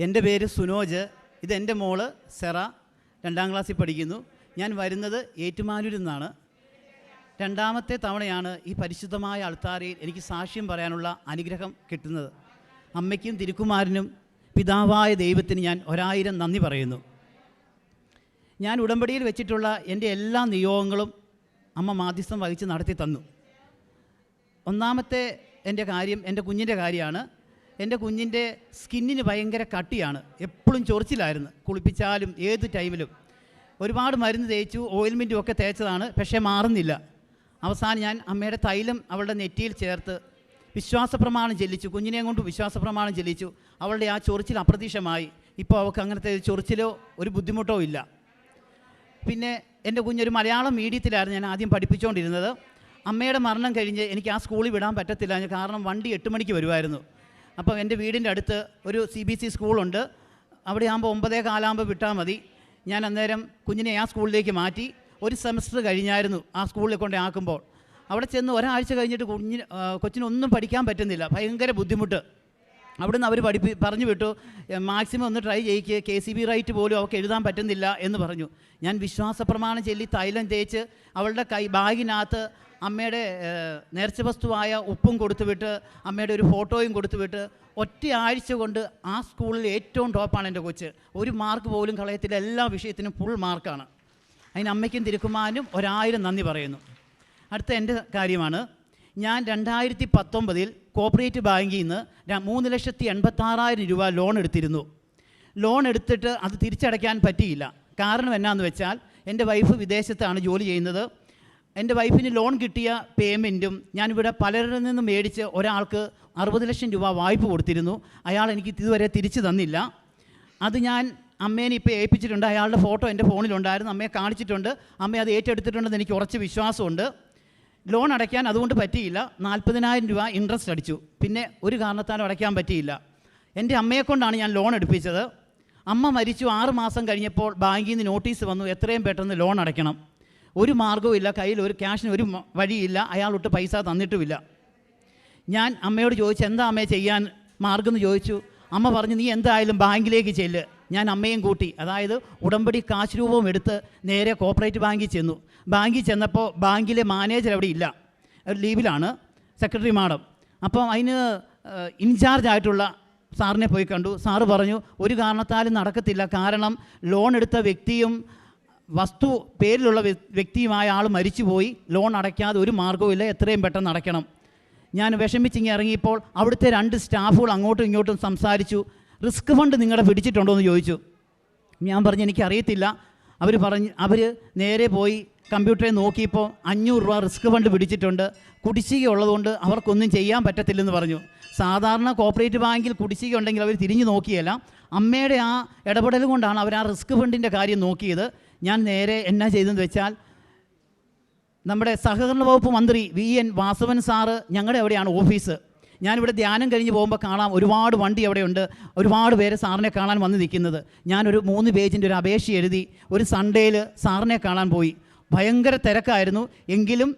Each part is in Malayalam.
എൻ്റെ പേര് സുനോജ്. ഇതെൻ്റെ മോള് സെറ, 2ാം ക്ലാസ്സിൽ പഠിക്കുന്നു. ഞാൻ വരുന്നത് ഏറ്റുമാനൂരിൽ നിന്നാണ്. രണ്ടാമത്തെ തവണയാണ് ഈ പരിശുദ്ധമായ അൾത്താരയിൽ എനിക്ക് സാക്ഷ്യം പറയാനുള്ള അനുഗ്രഹം കിട്ടുന്നത്. അമ്മയ്ക്കും തിരുക്കുമാരനും പിതാവായ ദൈവത്തിന് ഞാൻ 1000 നന്ദി പറയുന്നു. ഞാൻ ഉടമ്പടിയിൽ വെച്ചിട്ടുള്ള എൻ്റെ എല്ലാ നിയോഗങ്ങളും അമ്മ മാധ്യസ്ഥം വഹിച്ച് നടത്തി തന്നു. ഒന്നാമത്തെ എൻ്റെ കാര്യം എൻ്റെ കുഞ്ഞിൻ്റെ കാര്യമാണ്. എൻ്റെ കുഞ്ഞിൻ്റെ സ്കിന്നിന് ഭയങ്കര കട്ടിയാണ്, എപ്പോഴും ചൊറിച്ചിലായിരുന്നു. കുളിപ്പിച്ചാലും ഏത് ടൈമിലും ഒരുപാട് മരുന്ന് തേച്ചു, ഓയിൽമെൻറ്റും ഒക്കെ തേച്ചതാണ്, പക്ഷേ മാറുന്നില്ല. അവസാനം ഞാൻ അമ്മയുടെ തൈലം അവളുടെ നെറ്റിയിൽ ചേർത്ത് വിശ്വാസപ്രമാണം ചെല്ലിച്ചു. കുഞ്ഞിനെയും കൊണ്ട് വിശ്വാസപ്രമാണം ചെല്ലിച്ചു. അവളുടെ ആ ചൊറിച്ചിൽ അപ്രത്യക്ഷമായി. ഇപ്പോൾ അവൾക്ക് അങ്ങനത്തെ ചൊറിച്ചിലോ ഒരു ബുദ്ധിമുട്ടോ ഇല്ല. പിന്നെ എൻ്റെ കുഞ്ഞൊരു മലയാളം മീഡിയത്തിലായിരുന്നു ഞാൻ ആദ്യം പഠിപ്പിച്ചുകൊണ്ടിരുന്നത്. അമ്മയുടെ മരണം കഴിഞ്ഞ് എനിക്ക് ആ സ്കൂളിൽ വിടാൻ പറ്റത്തില്ല, കാരണം വണ്ടി 8 മണിക്ക് വരുമായിരുന്നു. അപ്പം എൻ്റെ വീടിൻ്റെ അടുത്ത് ഒരു CBSE സ്കൂളുണ്ട്. അവിടെ ആകുമ്പോൾ 9:15 വിട്ടാൽ മതി. ഞാൻ അന്നേരം കുഞ്ഞിനെ ആ സ്കൂളിലേക്ക് മാറ്റി. ഒരു സെമസ്റ്റർ കഴിഞ്ഞായിരുന്നു ആ സ്കൂളിൽ കൊണ്ട് ആക്കുമ്പോൾ. അവിടെ ചെന്ന് ഒരാഴ്ച കഴിഞ്ഞിട്ട് കൊച്ചിനൊന്നും പഠിക്കാൻ പറ്റുന്നില്ല, ഭയങ്കര ബുദ്ധിമുട്ട്. അവിടുന്ന് അവർ പറഞ്ഞു വിട്ടു, മാക്സിമം ഒന്ന് ട്രൈ ചെയ്യിക്കുക, KCB റൈറ്റ് പോലും അവൾക്ക് എഴുതാൻ പറ്റുന്നില്ല എന്ന് പറഞ്ഞു. ഞാൻ വിശ്വാസപ്രമാണം ചൊല്ലി തൈലം തേച്ച് അവളുടെ ബാഗിനകത്ത് അമ്മയുടെ നേർച്ച വസ്തുവായ ഉപ്പും കൊടുത്തുവിട്ട് അമ്മയുടെ ഒരു ഫോട്ടോയും കൊടുത്തുവിട്ട് ഒറ്റ ആഴ്ച കൊണ്ട് ആ സ്കൂളിൽ ഏറ്റവും ടോപ്പാണ് എൻ്റെ കൊച്ച്. ഒരു മാർക്ക് പോലും കളയത്തില്ല, എല്ലാ വിഷയത്തിനും ഫുൾ മാർക്കാണ്. അതിന് അമ്മയ്ക്കും തിരുക്കുമാരനും 1000 നന്ദി പറയുന്നു. അടുത്ത എൻ്റെ കാര്യമാണ്. ഞാൻ 2019 കോപ്പറേറ്റീവ് ബാങ്കിൽ നിന്ന് 3,86,000 രൂപ ലോൺ എടുത്തിരുന്നു. ലോൺ എടുത്തിട്ട് അത് തിരിച്ചടയ്ക്കാൻ പറ്റിയില്ല. കാരണം എന്നാന്ന് വെച്ചാൽ എൻ്റെ വൈഫ് വിദേശത്താണ് ജോലി ചെയ്യുന്നത്. എൻ്റെ വൈഫിന് ലോൺ കിട്ടിയ പേയ്മെൻറ്റും ഞാനിവിടെ പലരിൽ നിന്നും മേടിച്ച് ഒരാൾക്ക് 60 ലക്ഷം രൂപ വായ്പ കൊടുത്തിരുന്നു. അയാൾ എനിക്ക് ഇതുവരെ തിരിച്ചു തന്നില്ല. അത് ഞാൻ അമ്മേനെ ഇപ്പോൾ ഏൽപ്പിച്ചിട്ടുണ്ട്. അയാളുടെ ഫോട്ടോ എൻ്റെ ഫോണിലുണ്ടായിരുന്നു, അമ്മയെ കാണിച്ചിട്ടുണ്ട്. അമ്മ അത് ഏറ്റെടുത്തിട്ടുണ്ടെന്ന് എനിക്ക് ഉറച്ച് വിശ്വാസമുണ്ട്. ലോൺ അടയ്ക്കാൻ അതുകൊണ്ട് പറ്റിയില്ല. 40,000 രൂപ ഇൻട്രസ്റ്റ് അടിച്ചു. പിന്നെ ഒരു കാരണത്താലും അടയ്ക്കാൻ പറ്റിയില്ല. എൻ്റെ അമ്മയെക്കൊണ്ടാണ് ഞാൻ ലോൺ എടുപ്പിച്ചത്. അമ്മ മരിച്ചു 6 മാസം കഴിഞ്ഞപ്പോൾ ബാങ്കിൽ നിന്ന് നോട്ടീസ് വന്നു, എത്രയും പെട്ടെന്ന് ലോൺ അടയ്ക്കണം. ഒരു മാർഗ്ഗവും ഇല്ല, കയ്യിൽ ഒരു ക്യാഷിന് ഒരു വഴിയില്ല, അയാളൊട്ട് പൈസ തന്നിട്ടുമില്ല. ഞാൻ അമ്മയോട് ചോദിച്ചു, എന്താ അമ്മയെ ചെയ്യാൻ മാർഗ്ഗം എന്ന് ചോദിച്ചു. അമ്മ പറഞ്ഞു, നീ എന്തായാലും ബാങ്കിലേക്ക് ചെല്ല്. ഞാൻ അമ്മയും കൂട്ടി, അതായത് ഉടമ്പടി കാശ് രൂപവും എടുത്ത് നേരെ കോപ്പറേറ്റീവ് ബാങ്കിൽ ചെന്നു. ബാങ്കിൽ ചെന്നപ്പോൾ ബാങ്കിലെ മാനേജർ അവിടെ ഇല്ല, ലീവിലാണ്, സെക്രട്ടറി മാഡം. അപ്പം അതിന് ഇൻചാർജ് ആയിട്ടുള്ള സാറിനെ പോയി കണ്ടു. സാറ് പറഞ്ഞു, ഒരു കാരണത്താലും നടക്കത്തില്ല, കാരണം ലോൺ എടുത്ത വ്യക്തിയും വസ്തു പേരിലുള്ള വ്യക്തിയുമായ ആൾ മരിച്ചുപോയി, ലോൺ അടയ്ക്കാതെ ഒരു മാർഗ്ഗവും ഇല്ല, എത്രയും പെട്ടെന്ന് അടയ്ക്കണം. ഞാൻ വിഷമിച്ചിങ്ങി ഇറങ്ങിയപ്പോൾ അവിടുത്തെ 2 സ്റ്റാഫുകൾ അങ്ങോട്ടും ഇങ്ങോട്ടും സംസാരിച്ചു. റിസ്ക് ഫണ്ട് നിങ്ങളുടെ പിടിച്ചിട്ടുണ്ടോ എന്ന് ചോദിച്ചു. ഞാൻ പറഞ്ഞു, എനിക്കറിയത്തില്ല. അവർ നേരെ പോയി കമ്പ്യൂട്ടറിൽ നോക്കിയപ്പോൾ 500 രൂപ റിസ്ക് ഫണ്ട് പിടിച്ചിട്ടുണ്ട്, കുടിശ്ശിക ഉള്ളതുകൊണ്ട് അവർക്കൊന്നും ചെയ്യാൻ പറ്റത്തില്ലെന്ന് പറഞ്ഞു. സാധാരണ കോപ്പറേറ്റീവ് ബാങ്കിൽ കുടിശ്ശിക ഉണ്ടെങ്കിൽ അവർ തിരിഞ്ഞു നോക്കിയല്ല. അമ്മയുടെ ആ ഇടപെടൽ കൊണ്ടാണ് അവർ ആ റിസ്ക് ഫണ്ടിൻ്റെ കാര്യം നോക്കിയത്. ഞാൻ നേരെ എന്നാ ചെയ്തെന്ന് വെച്ചാൽ, നമ്മുടെ സഹകരണ വകുപ്പ് മന്ത്രി VN വാസവൻ സാറ് ഞങ്ങളുടെ അവിടെയാണ് ഓഫീസ്. ഞാനിവിടെ ധ്യാനം കഴിഞ്ഞ് പോകുമ്പോൾ കാണാം, ഒരുപാട് വണ്ടി അവിടെയുണ്ട്, ഒരുപാട് പേര് സാറിനെ കാണാൻ വന്ന് നിൽക്കുന്നത്. ഞാനൊരു 3 പേജിൻ്റെ ഒരു അപേക്ഷ എഴുതി ഒരു സൺഡേയിൽ സാറിനെ കാണാൻ പോയി. ഭയങ്കര തിരക്കായിരുന്നു, എങ്കിലും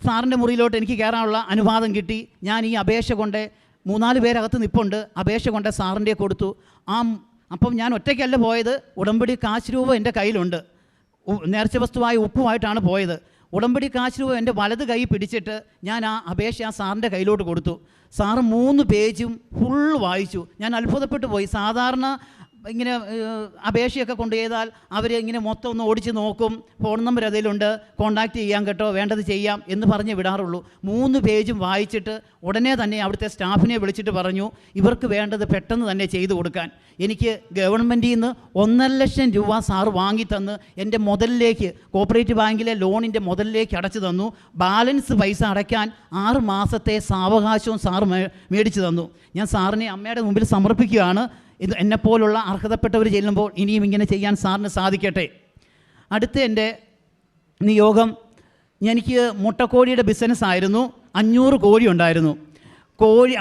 സാറിൻ്റെ മുറിയിലോട്ട് എനിക്ക് കയറാനുള്ള അനുവാദം കിട്ടി. ഞാൻ ഈ അപേക്ഷ കൊണ്ട് 3-4 പേരകത്ത് നിൽപ്പുണ്ട്, അപേക്ഷ കൊണ്ട് സാറിൻ്റെ കൊടുത്തു. അപ്പം ഞാൻ ഒറ്റയ്ക്കല്ല പോയത്, ഉടമ്പടി കാശ് രൂപ എൻ്റെ കയ്യിലുണ്ട്, നേർച്ച വസ്തുവായ ഉപ്പുമായിട്ടാണ് പോയത്. ഉടമ്പടി കാശ് രൂപ എൻ്റെ വലത് കൈ പിടിച്ചിട്ട് ഞാൻ ആ അപേക്ഷ ആ സാറിൻ്റെ കയ്യിലോട്ട് കൊടുത്തു. സാറ് 3 പേജും ഫുൾ വായിച്ചു. ഞാൻ അത്ഭുതപ്പെട്ടു പോയി. സാധാരണ ഇങ്ങനെ അപേക്ഷയൊക്കെ കൊണ്ട് ചെയ്താൽ അവർ ഇങ്ങനെ മൊത്തം ഒന്ന് ഓടിച്ച് നോക്കും, ഫോൺ നമ്പർ അതിലുണ്ട്, കോൺടാക്റ്റ് ചെയ്യാൻ കേട്ടോ, വേണ്ടത് ചെയ്യാം എന്ന് പറഞ്ഞ് വിടാറുള്ളൂ. 3 പേജും വായിച്ചിട്ട് ഉടനെ തന്നെ അവിടുത്തെ സ്റ്റാഫിനെ വിളിച്ചിട്ട് പറഞ്ഞു, ഇവർക്ക് വേണ്ടത് പെട്ടെന്ന് തന്നെ ചെയ്തു കൊടുക്കാൻ. എനിക്ക് ഗവൺമെൻറ്റിൽ നിന്ന് 1.5 ലക്ഷം രൂപ സാറ് വാങ്ങിത്തന്ന് എൻ്റെ മുതലിലേക്ക്, കോപ്പറേറ്റീവ് ബാങ്കിലെ ലോണിൻ്റെ മുതലിലേക്ക് അടച്ചു തന്നു. ബാലൻസ് പൈസ അടയ്ക്കാൻ 6 മാസത്തെ സാവകാശവും സാറ് മേടിച്ചു തന്നു. ഞാൻ സാറിനെ അമ്മയുടെ മുമ്പിൽ സമർപ്പിക്കുകയാണ്. ഇത് എന്നെപ്പോലുള്ള അർഹതപ്പെട്ടവർ ചെല്ലുമ്പോൾ ഇനിയും ഇങ്ങനെ ചെയ്യാൻ സാറിന് സാധിക്കട്ടെ. അടുത്ത എൻ്റെ നിയോഗം, എനിക്ക് മുട്ടക്കോഴിയുടെ ബിസിനസ്സായിരുന്നു. 500 കോഴി ഉണ്ടായിരുന്നു.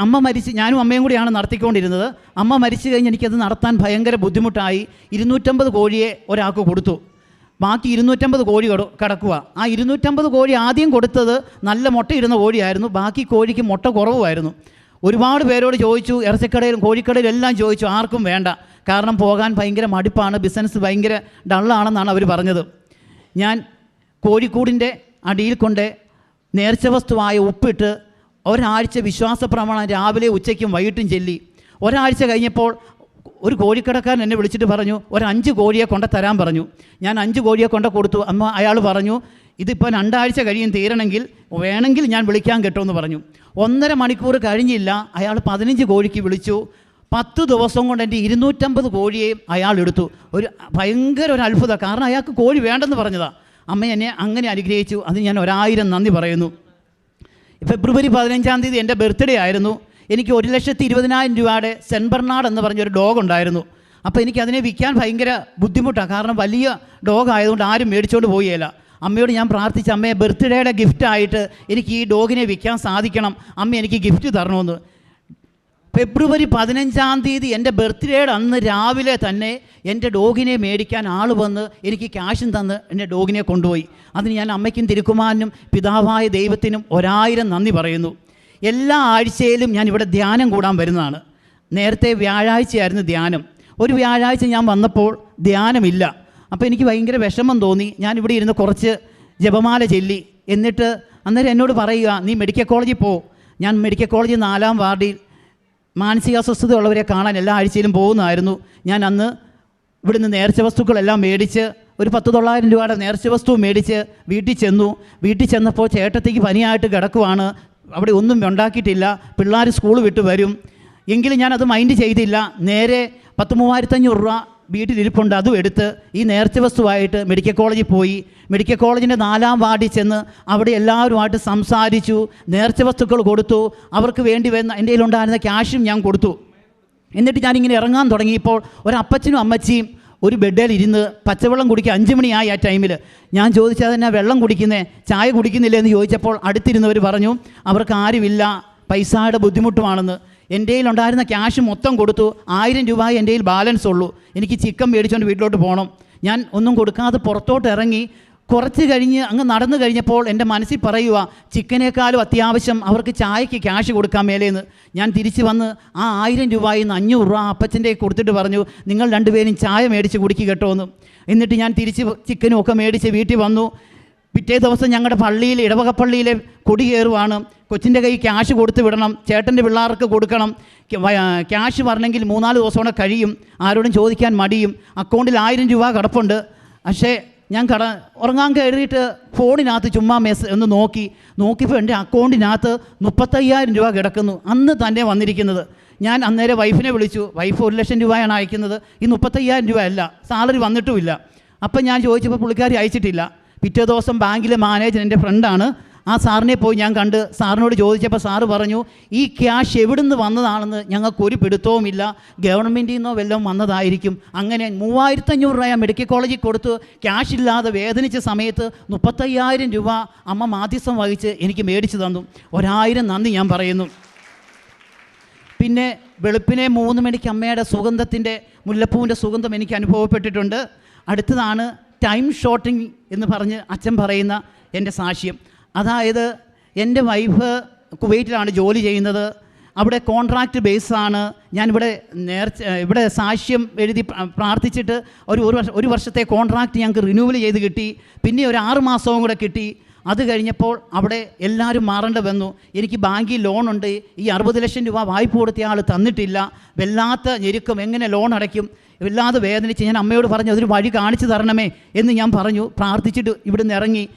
അമ്മ മരിച്ച്, ഞാനും അമ്മയും കൂടിയാണ് നടത്തിക്കൊണ്ടിരുന്നത്. അമ്മ മരിച്ചു കഴിഞ്ഞ് എനിക്കത് നടത്താൻ ഭയങ്കര ബുദ്ധിമുട്ടായി. 250 കോഴിയെ ഒരാൾക്ക് കൊടുത്തു. ബാക്കി 250 കോഴി കിടക്കുക. ആ 250 കോഴി ആദ്യം കൊടുത്തത് നല്ല മുട്ടയിടുന്ന കോഴിയായിരുന്നു, ബാക്കി കോഴിക്ക് മുട്ട കുറവുമായിരുന്നു. ഒരുപാട് പേരോട് ചോദിച്ചു, ഇറച്ചിക്കടയിലും കോഴിക്കടയിലും എല്ലാം ചോദിച്ചു, ആർക്കും വേണ്ട. കാരണം പോകാൻ ഭയങ്കര മടുപ്പാണ്, ബിസിനസ് ഭയങ്കര ഡള്ളാണെന്നാണ് അവർ പറഞ്ഞത്. ഞാൻ കോഴിക്കൂടിൻ്റെ അടിയിൽ കൊണ്ട് നേർച്ച വസ്തുവായ ഉപ്പിട്ട് ഒരാഴ്ച വിശ്വാസ പ്രമാണം രാവിലെ ഉച്ചയ്ക്കും വൈകിട്ടും ചൊല്ലി. ഒരാഴ്ച കഴിഞ്ഞപ്പോൾ ഒരു കോഴിക്കടക്കാരൻ എന്നെ വിളിച്ചിട്ട് പറഞ്ഞു, ഒരു 5 കോഴിയെ കൊണ്ട് തരാൻ പറഞ്ഞു. ഞാൻ 5 കോഴിയെ കൊണ്ട് കൊടുത്തു. അയാൾ പറഞ്ഞു, ഇതിപ്പോൾ 2 ആഴ്ച കഴിയും തീരണമെങ്കിൽ, വേണമെങ്കിൽ ഞാൻ വിളിക്കാൻ കേട്ടോന്ന് പറഞ്ഞു. 1.5 മണിക്കൂർ കഴിഞ്ഞില്ല, അയാൾ 15 കോഴിക്ക് വിളിച്ചു. 10 ദിവസം കൊണ്ട് എൻ്റെ 250 കോഴിയെയും അയാൾ എടുത്തു. ഭയങ്കര ഒരു അത്ഭുതം. കാരണം അയാൾക്ക് കോഴി വേണ്ടെന്ന് പറഞ്ഞതാണ്. അമ്മ എന്നെ അങ്ങനെ അനുഗ്രഹിച്ചു. അത് ഞാൻ 1000 നന്ദി പറയുന്നു. ഫെബ്രുവരി 15-ാം തീയതി എൻ്റെ ബർത്ത്ഡേ ആയിരുന്നു. എനിക്ക് 1,20,000 രൂപയുടെ സെൻറ്റ് ബെർണാഡ് എന്ന് പറഞ്ഞൊരു ഡോഗ് ഉണ്ടായിരുന്നു. അപ്പോൾ എനിക്കതിനെ വിൽക്കാൻ ഭയങ്കര ബുദ്ധിമുട്ടാണ്. കാരണം വലിയ ഡോഗ് ആയതുകൊണ്ട് ആരും മേടിച്ചുകൊണ്ട് പോവുകയില്ല. അമ്മയോട് ഞാൻ പ്രാർത്ഥിച്ച, അമ്മയെ ബർത്ത്ഡേയുടെ ഗിഫ്റ്റായിട്ട് എനിക്ക് ഈ ഡോഗിനെ വിൽക്കാൻ സാധിക്കണം, അമ്മ എനിക്ക് ഗിഫ്റ്റ് തരണമെന്ന്. ഫെബ്രുവരി 15-ാം തീയതി എൻ്റെ ബർത്ത്ഡേയുടെ അന്ന് രാവിലെ തന്നെ എൻ്റെ ഡോഗിനെ മേടിക്കാൻ ആൾ വന്ന് എനിക്ക് ക്യാഷും തന്ന് എൻ്റെ ഡോഗിനെ കൊണ്ടുപോയി. അതിന് ഞാൻ അമ്മയ്ക്കും തിരുക്കുമാരനും പിതാവായ ദൈവത്തിനും 1000 നന്ദി പറയുന്നു. എല്ലാ ആഴ്ചയിലും ഞാൻ ഇവിടെ ധ്യാനം കൂടാൻ വരുന്നതാണ്. നേരത്തെ വ്യാഴാഴ്ചയായിരുന്നു ധ്യാനം. ഒരു വ്യാഴാഴ്ച ഞാൻ വന്നപ്പോൾ ധ്യാനമില്ല. അപ്പോൾ എനിക്ക് ഭയങ്കര വിഷമം തോന്നി. ഞാനിവിടെ ഇരുന്ന് കുറച്ച് ജപമാല ചൊല്ലി. എന്നിട്ട് അന്നേരം എന്നോട് പറയുക, നീ മെഡിക്കൽ കോളേജിൽ പോ. ഞാൻ മെഡിക്കൽ കോളേജ് 4-ാം വാർഡിൽ മാനസികാസ്വസ്ഥത ഉള്ളവരെ കാണാൻ എല്ലാ ആഴ്ചയിലും പോകുന്നതായിരുന്നു. ഞാൻ അന്ന് ഇവിടുന്ന് നേർച്ച വസ്തുക്കളെല്ലാം മേടിച്ച് ഒരു 10,900 രൂപയുടെ നേർച്ച വസ്തു മേടിച്ച് വീട്ടിൽ ചെന്നു. വീട്ടിൽ ചെന്നപ്പോൾ ചേട്ടത്തേക്ക് പനിയായിട്ട് കിടക്കുവാണ്. അവിടെ ഒന്നും ഉണ്ടാക്കിയിട്ടില്ല. പിള്ളേർ സ്കൂൾ വിട്ട് വരും. എങ്കിലും ഞാനത് മൈൻഡ് ചെയ്തില്ല. നേരെ 10,3500 രൂപ വീട്ടിലിരിപ്പുണ്ട്. അതും എടുത്ത് ഈ നേർച്ച വസ്തുവായിട്ട് മെഡിക്കൽ കോളേജിൽ പോയി. മെഡിക്കൽ കോളേജിൻ്റെ 4-ാം വാർഡിൽ ചെന്ന് അവിടെ എല്ലാവരുമായിട്ട് സംസാരിച്ചു. നേർച്ച വസ്തുക്കൾ കൊടുത്തു. അവർക്ക് വേണ്ടി വരുന്ന എൻ്റെ കയ്യിലുണ്ടായിരുന്ന ക്യാഷും ഞാൻ കൊടുത്തു. എന്നിട്ട് ഞാനിങ്ങനെ ഇറങ്ങാൻ തുടങ്ങിയപ്പോൾ ഒരപ്പച്ചനും അമ്മച്ചിയും ഒരു ബെഡിൽ ഇരുന്ന് പച്ചവെള്ളം കുടിക്കുക. 5 മണിയായി ആ ടൈമിൽ. ഞാൻ ചോദിച്ചത് തന്നെ വെള്ളം കുടിക്കുന്നേ, ചായ കുടിക്കുന്നില്ലേ എന്ന് ചോദിച്ചപ്പോൾ അടുത്തിരുന്നവർ പറഞ്ഞു അവർക്ക് ആരുമില്ല, പൈസയുടെ ബുദ്ധിമുട്ടുമാണെന്ന്. എൻ്റെ കയ്യിലുണ്ടായിരുന്ന ക്യാഷ് മൊത്തം കൊടുത്തു. 1000 രൂപ എൻ്റെ കയ്യിൽ ബാലൻസ് ഉള്ളൂ. എനിക്ക് ചിക്കൻ മേടിച്ചുകൊണ്ട് വീട്ടിലോട്ട് പോകണം. ഞാൻ ഒന്നും കൊടുക്കാതെ പുറത്തോട്ട് ഇറങ്ങി. കുറച്ച് കഴിഞ്ഞ് അങ്ങ് നടന്നു കഴിഞ്ഞപ്പോൾ എൻ്റെ മനസ്സിൽ പറയുക, ചിക്കനേക്കാളും അത്യാവശ്യം അവർക്ക് ചായക്ക് ക്യാഷ് കൊടുക്കാൻ മേലേന്ന്. ഞാൻ തിരിച്ച് വന്ന് ആ 1000 രൂപയിൽ നിന്ന് 500 രൂപ അപ്പച്ചൻ്റെ കൊടുത്തിട്ട് പറഞ്ഞു, നിങ്ങൾ 2 പേരും ചായ മേടിച്ച് കുടിക്കുക കേട്ടോ എന്ന്. എന്നിട്ട് ഞാൻ തിരിച്ച് ചിക്കനും ഒക്കെ മേടിച്ച് വീട്ടിൽ വന്നു. പിറ്റേ ദിവസം ഞങ്ങളുടെ പള്ളിയിൽ, ഇടവക പള്ളിയിലെ കൊടി കയറുവാണ്. കൊച്ചിൻ്റെ കൈ ക്യാഷ് കൊടുത്ത് വിടണം, ചേട്ടൻ്റെ പിള്ളേർക്ക് കൊടുക്കണം. ക്യാഷ് വരണമെങ്കിൽ 3-4 ദിവസം കൂടെ കഴിയും. ആരോടും ചോദിക്കാൻ മടിയും. അക്കൗണ്ടിൽ 1000 രൂപ കിടപ്പുണ്ട്. പക്ഷേ ഞാൻ ഉറങ്ങാൻ കയറിയിട്ട് ഫോണിനകത്ത് ചുമ്മാ ഒന്ന് നോക്കിയപ്പോൾ എൻ്റെ അക്കൗണ്ടിനകത്ത് 35,000 രൂപ കിടക്കുന്നു. അന്ന് തന്നെ വന്നിരിക്കുന്നത്. ഞാൻ അന്നേരം വൈഫിനെ വിളിച്ചു. വൈഫ് 1,00,000 രൂപയാണ് അയക്കുന്നത്. ഈ 35,000 രൂപ അല്ല, സാലറി വന്നിട്ടുമില്ല. അപ്പം ഞാൻ ചോദിച്ചപ്പോൾ പുള്ളിക്കാരി അയച്ചിട്ടില്ല. പിറ്റേ ദിവസം ബാങ്കിലെ മാനേജർ എൻ്റെ ഫ്രണ്ടാണ്. ആ സാറിനെ പോയി ഞാൻ കണ്ട് സാറിനോട് ചോദിച്ചപ്പോൾ സാറ് പറഞ്ഞു, ഈ ക്യാഷ് എവിടുന്ന് വന്നതാണെന്ന് ഞങ്ങൾക്കൊരു പിടുത്തവുമില്ല, ഗവൺമെൻറ്റിൽ നിന്നോ വല്ലതും വന്നതായിരിക്കും. അങ്ങനെ 3,500 രൂപ മെഡിക്കൽ കോളേജിൽ കൊടുത്ത് ക്യാഷ് ഇല്ലാതെ വേദനിച്ച സമയത്ത് 35,000 രൂപ അമ്മ മാധ്യസ്ഥം വഹിച്ച് എനിക്ക് മേടിച്ചു തന്നു. 1000 നന്ദി ഞാൻ പറയുന്നു. പിന്നെ വെളുപ്പിനെ 3 മണിക്ക് അമ്മയുടെ സുഗന്ധത്തിൻ്റെ മുല്ലപ്പൂവിൻ്റെ സുഗന്ധം എനിക്ക് അനുഭവപ്പെട്ടിട്ടുണ്ട്. അടുത്തതാണ് ടൈം ഷോർട്ടിങ് എന്ന് പറഞ്ഞ് അച്ഛൻ പറയുന്ന എൻ്റെ സാക്ഷ്യം. അതായത് എൻ്റെ വൈഫ് കുവൈറ്റിലാണ് ജോലി ചെയ്യുന്നത്. അവിടെ കോൺട്രാക്റ്റ് ബേസാണ്. ഇവിടെ സാക്ഷ്യം എഴുതി പ്രാർത്ഥിച്ചിട്ട് ഒരു വർഷത്തെ കോൺട്രാക്റ്റ് ഞങ്ങൾക്ക് റിന്യൂവൽ ചെയ്ത് കിട്ടി. പിന്നെ ഒരു 6 മാസവും കൂടെ കിട്ടി. അത് കഴിഞ്ഞപ്പോൾ അവിടെ എല്ലാവരും മാറേണ്ടി വന്നു. എനിക്ക് ബാങ്കിൽ ലോണുണ്ട്. ഈ 60 ലക്ഷം രൂപ വായ്പ കൊടുത്ത ആൾ തന്നിട്ടില്ല. വല്ലാത്ത ഞെരുക്കം, എങ്ങനെ ലോൺ അടയ്ക്കും, വല്ലാതെ വേദനിച്ച് ഞാൻ അമ്മയോട് പറഞ്ഞു അതൊരു വഴി കാണിച്ചു തരണമേ എന്ന് ഞാൻ പറഞ്ഞു. പ്രാർത്ഥിച്ചിട്ട് ഇവിടുന്ന്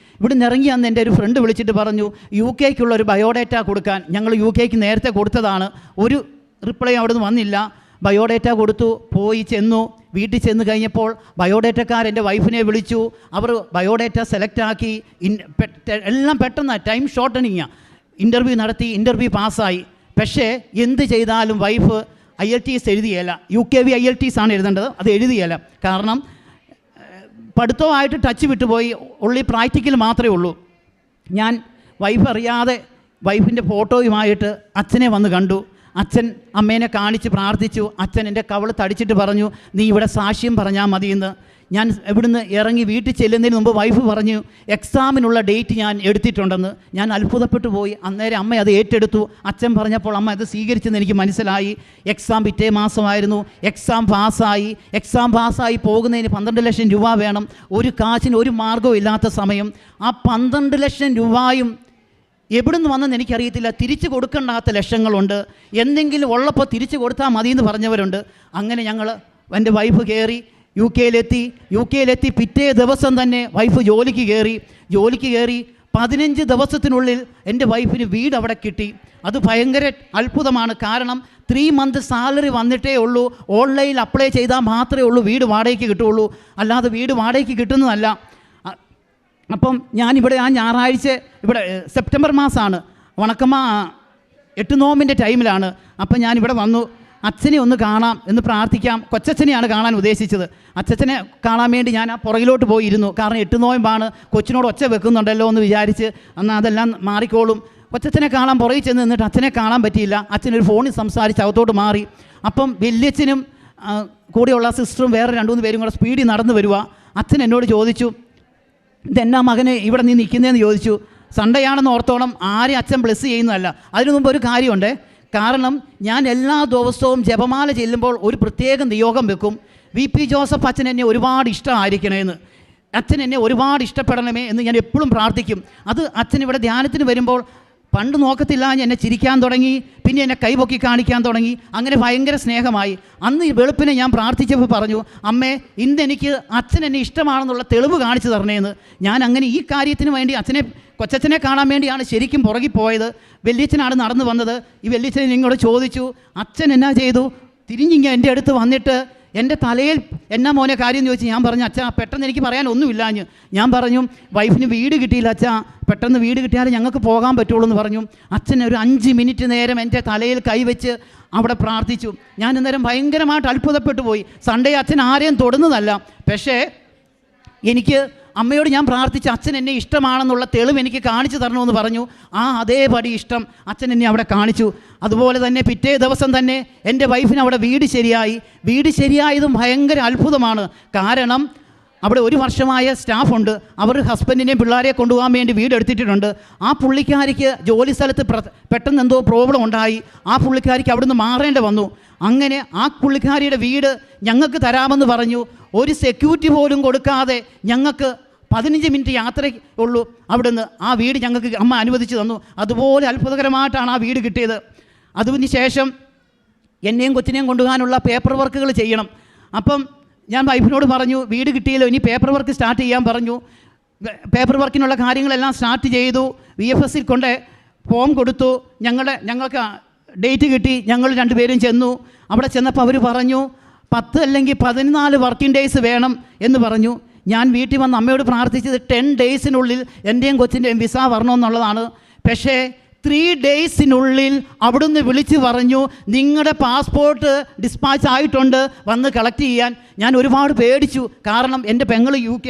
ഇറങ്ങി അന്ന് എൻ്റെ ഒരു ഫ്രണ്ട് വിളിച്ചിട്ട് പറഞ്ഞു UK-ക്കുള്ള ഒരു ബയോഡേറ്റ കൊടുക്കാൻ. ഞങ്ങൾ UK-ക്ക് നേരത്തെ കൊടുത്തതാണ്. ഒരു റിപ്ലൈ അവിടുന്ന് വന്നില്ല. ബയോഡേറ്റ കൊടുത്തു. വീട്ടിൽ ചെന്ന് കഴിഞ്ഞപ്പോൾ ബയോഡേറ്റക്കാർ എൻ്റെ വൈഫിനെ വിളിച്ചു. അവർ ബയോഡേറ്റ സെലക്ട് ആക്കി. എല്ലാം പെട്ടെന്ന് ടൈം ഷോർട്ടനിങ്ങാണ്. ഇൻ്റർവ്യൂ നടത്തി. ഇൻ്റർവ്യൂ പാസ്സായി. പക്ഷേ എന്ത് ചെയ്താലും വൈഫ് IELTS എഴുതിയല്ല. UKV IELTS ആണ് എഴുതേണ്ടത്. അത് എഴുതിയല്ല. കാരണം പഠിത്തമായിട്ട് ടച്ച് വിട്ടുപോയി. ഉള്ളി പ്രാക്ടിക്കൽ മാത്രമേ ഉള്ളൂ. ഞാൻ വൈഫ് അറിയാതെ വൈഫിൻ്റെ ഫോട്ടോയുമായിട്ട് അച്ഛനെ വന്ന് കണ്ടു. അച്ഛൻ അമ്മേനെ കാണിച്ച് പ്രാർത്ഥിച്ചു. അച്ഛൻ എൻ്റെ കവള് തടിച്ചിട്ട് പറഞ്ഞു, നീ ഇവിടെ സാക്ഷ്യം പറഞ്ഞാൽ മതിയെന്ന്. ഞാൻ ഇവിടുന്ന് ഇറങ്ങി വീട്ടിൽ ചെല്ലുന്നതിന് മുമ്പ് വൈഫ് പറഞ്ഞു എക്സാമിനുള്ള ഡേറ്റ് ഞാൻ എടുത്തിട്ടുണ്ടെന്ന്. ഞാൻ അത്ഭുതപ്പെട്ടു പോയി. അന്നേരം അമ്മ അത് ഏറ്റെടുത്തു. അച്ഛൻ പറഞ്ഞപ്പോൾ അമ്മ അത് സ്വീകരിച്ചെന്ന് എനിക്ക് മനസ്സിലായി. എക്സാം പിറ്റേ മാസമായിരുന്നു. എക്സാം പാസ്സായി പോകുന്നതിന് 12 ലക്ഷം രൂപ വേണം. ഒരു കാശിന് ഒരു മാർഗ്ഗവും ഇല്ലാത്ത സമയം. ആ 12 ലക്ഷം രൂപയും എവിടുന്ന് വന്നെന്ന് എനിക്കറിയത്തില്ല. തിരിച്ചു കൊടുക്കേണ്ടാത്ത ലക്ഷങ്ങളുണ്ട്. എന്തെങ്കിലും ഉള്ളപ്പോൾ തിരിച്ചു കൊടുത്താൽ മതിയെന്ന് പറഞ്ഞവരുണ്ട്. അങ്ങനെ എൻ്റെ വൈഫ് കയറി യു കെയിലെത്തി പിറ്റേ ദിവസം തന്നെ വൈഫ് ജോലിക്ക് കയറി 15 ദിവസത്തിനുള്ളിൽ എൻ്റെ വൈഫിന് വീട് അവിടെ കിട്ടി. അത് ഭയങ്കര അത്ഭുതമാണ്. കാരണം 3 മന്ത് സാലറി വന്നിട്ടേ ഉള്ളൂ. ഓൺലൈനിൽ അപ്ലൈ ചെയ്താൽ മാത്രമേ ഉള്ളൂ വീട് വാടകയ്ക്ക് കിട്ടുകയുള്ളൂ. അല്ലാതെ വീട് വാടകയ്ക്ക് കിട്ടുന്നതല്ല. അപ്പം ഞാനിവിടെ ആ ഞായറാഴ്ച ഇവിടെ സെപ്റ്റംബർ മാസമാണ്, വണക്കമ്മ 8 നോമ്പിൻ്റെ ടൈമിലാണ്. അപ്പം ഞാനിവിടെ വന്നു. അച്ഛനെ ഒന്ന് കാണാം എന്ന് പ്രാർത്ഥിക്കാം. കൊച്ചച്ഛനെയാണ് കാണാൻ ഉദ്ദേശിച്ചത്. അച്ഛനെ കാണാൻ വേണ്ടി ഞാൻ ആ പുറകിലോട്ട് പോയിരുന്നു. കാരണം 8 നോയമ്പാണ്, കൊച്ചിനോട് ഒച്ച വെക്കുന്നുണ്ടല്ലോ എന്ന് വിചാരിച്ച്. എന്നാൽ അതെല്ലാം മാറിക്കോളും. കൊച്ചച്ഛനെ കാണാൻ പുറകിൽ ചെന്ന് നിന്നിട്ട് അച്ഛനെ കാണാൻ പറ്റിയില്ല. അച്ഛനൊരു ഫോണിൽ സംസാരിച്ച് അകത്തോട്ട് മാറി. അപ്പം വല്യച്ഛനും കൂടെയുള്ള സിസ്റ്ററും വേറെ 2-3 പേരും കൂടെ സ്പീഡിൽ നടന്നു വരിക. അച്ഛൻ എന്നോട് ചോദിച്ചു, ഇതെന്നാ മകനെ ഇവിടെ നീ നിൽക്കുന്നതെന്ന് ചോദിച്ചു. സൺഡേ ആണെന്ന് ഓർത്തോണം, ആരെയും അച്ഛൻ ബ്ലെസ് ചെയ്യുന്നതല്ല. അതിനു മുമ്പ് ഒരു കാര്യമുണ്ട്. കാരണം ഞാൻ എല്ലാ ദിവസവും ജപമാല ചെല്ലുമ്പോൾ ഒരു പ്രത്യേക നിയോഗം വെക്കും. VP ജോസഫ് അച്ഛൻ എന്നെ ഒരുപാട് ഇഷ്ടമായിരിക്കണമെന്ന്, അച്ഛൻ എന്നെ ഒരുപാട് ഇഷ്ടപ്പെടണമേ എന്ന് ഞാൻ എപ്പോഴും പ്രാർത്ഥിക്കും. അത് അച്ഛൻ ഇവിടെ ധ്യാനത്തിന് വരുമ്പോൾ പണ്ട് നോക്കത്തില്ല, എന്നെ ചിരിക്കാൻ തുടങ്ങി, പിന്നെ എന്നെ കൈപൊക്കി കാണിക്കാൻ തുടങ്ങി. അങ്ങനെ ഭയങ്കര സ്നേഹമായി. അന്ന് ഈ വെളുപ്പിനെ ഞാൻ പ്രാർത്ഥിച്ചപ്പോൾ പറഞ്ഞു, അമ്മേ ഇന്നെനിക്ക് അച്ഛൻ എന്നെ ഇഷ്ടമാണെന്നുള്ള തെളിവ് കാണിച്ചു തരണേന്ന്. ഞാൻ അങ്ങനെ ഈ കാര്യത്തിന് വേണ്ടി കൊച്ചച്ഛനെ കാണാൻ വേണ്ടിയാണ് ശരിക്കും പുറകിൽ പോയത്. വല്യച്ഛനാണ് നടന്നു വന്നത്. ഈ വല്യച്ഛനെ നിങ്ങളോട് ചോദിച്ചു, അച്ഛൻ എന്നാ ചെയ്തു? തിരിഞ്ഞിങ്ങ എൻ്റെ അടുത്ത് വന്നിട്ട് എൻ്റെ തലയിൽ എന്നാ മോനെ കാര്യം ചോദിച്ചു. ഞാൻ പറഞ്ഞു, അച്ഛാ പെട്ടെന്ന് എനിക്ക് പറയാൻ ഒന്നുമില്ലാഞ്ഞ്. ഞാൻ പറഞ്ഞു, വൈഫിന് വീട് കിട്ടിയില്ല അച്ഛാ, പെട്ടെന്ന് വീട് കിട്ടിയാലേ ഞങ്ങൾക്ക് പോകാൻ പറ്റുള്ളൂ എന്ന് പറഞ്ഞു. അച്ഛൻ ഒരു 5 മിനിറ്റ് നേരം എൻ്റെ തലയിൽ കൈവച്ച് അവിടെ പ്രാർത്ഥിച്ചു. ഞാൻ അന്നേരം ഭയങ്കരമായിട്ട് അത്ഭുതപ്പെട്ടു പോയി. സൺഡേ അച്ഛൻ ആരെയും തൊടുന്നതല്ല, പക്ഷേ എനിക്ക് അമ്മയോട് ഞാൻ പ്രാർത്ഥിച്ച് അച്ഛൻ എന്നെ ഇഷ്ടമാണെന്നുള്ള തെളിവ് എനിക്ക് കാണിച്ചു തരണമെന്ന് പറഞ്ഞു. അതേപടി ഇഷ്ടം അച്ഛൻ എന്നെ അവിടെ കാണിച്ചു. അതുപോലെ തന്നെ പിറ്റേ ദിവസം തന്നെ എൻ്റെ വൈഫിന് അവിടെ വീട് ശരിയായതും ഭയങ്കര അത്ഭുതമാണ്. കാരണം അവിടെ 1 വർഷമായ സ്റ്റാഫുണ്ട്. അവർ ഹസ്ബൻഡിനെയും പിള്ളേരെ കൊണ്ടുപോകാൻ വേണ്ടി വീട് എടുത്തിട്ടുണ്ട്. ആ പുള്ളിക്കാരിക്ക് ജോലി സ്ഥലത്ത് പെട്ടെന്ന് എന്തോ പ്രോബ്ലം ഉണ്ടായി. ആ പുള്ളിക്കാരിക്ക് അവിടുന്ന് മാറേണ്ടി വന്നു. അങ്ങനെ ആ പുള്ളിക്കാരിയുടെ വീട് ഞങ്ങൾക്ക് തരാമെന്ന് പറഞ്ഞു. ഒരു സെക്യൂരിറ്റി പോലും കൊടുക്കാതെ ഞങ്ങൾക്ക് 15 മിനിറ്റ് യാത്രയ്ക്ക് ഉള്ളൂ അവിടുന്ന്. ആ വീട് ഞങ്ങൾക്ക് അമ്മ അനുവദിച്ചു തന്നു. അതുപോലെ അത്ഭുതകരമായിട്ടാണ് ആ വീട് കിട്ടിയത്. അതിന് ശേഷം എന്നെയും കൊച്ചിനെയും കൊണ്ടുപോകാനുള്ള പേപ്പർ വർക്കുകൾ ചെയ്യണം. അപ്പം ഞാൻ വൈഫിനോട് പറഞ്ഞു, വീട് കിട്ടിയല്ലോ, ഇനി പേപ്പർ വർക്ക് സ്റ്റാർട്ട് ചെയ്യാൻ പറഞ്ഞു. പേപ്പർ വർക്കിനുള്ള കാര്യങ്ങളെല്ലാം സ്റ്റാർട്ട് ചെയ്തു. VFSൽ കൊണ്ട് ഫോം കൊടുത്തു. ഞങ്ങൾക്ക് ഡേറ്റ് കിട്ടി. ഞങ്ങൾ 2 പേരും ചെന്നു. അവിടെ ചെന്നപ്പോൾ അവർ പറഞ്ഞു 10 അല്ലെങ്കിൽ 14 വർക്കിംഗ് ഡേയ്സ് വേണം എന്ന് പറഞ്ഞു. ഞാൻ വീട്ടിൽ വന്ന് അമ്മയോട് പ്രാർത്ഥിച്ചത് 10 ഡേയ്സിനുള്ളിൽ എൻ്റെയും കൊച്ചിൻ്റെയും വിസ വരണമെന്നുള്ളതാണ്. പക്ഷേ 3 ഡേയ്സിനുള്ളിൽ അവിടുന്ന് വിളിച്ച് പറഞ്ഞു, നിങ്ങളുടെ പാസ്പോർട്ട് ഡിസ്പാച്ച് ആയിട്ടുണ്ട്, വന്ന് കളക്ട് ചെയ്യാൻ. ഞാൻ ഒരുപാട് പേടിച്ചു. കാരണം എൻ്റെ പെങ്ങൾ UK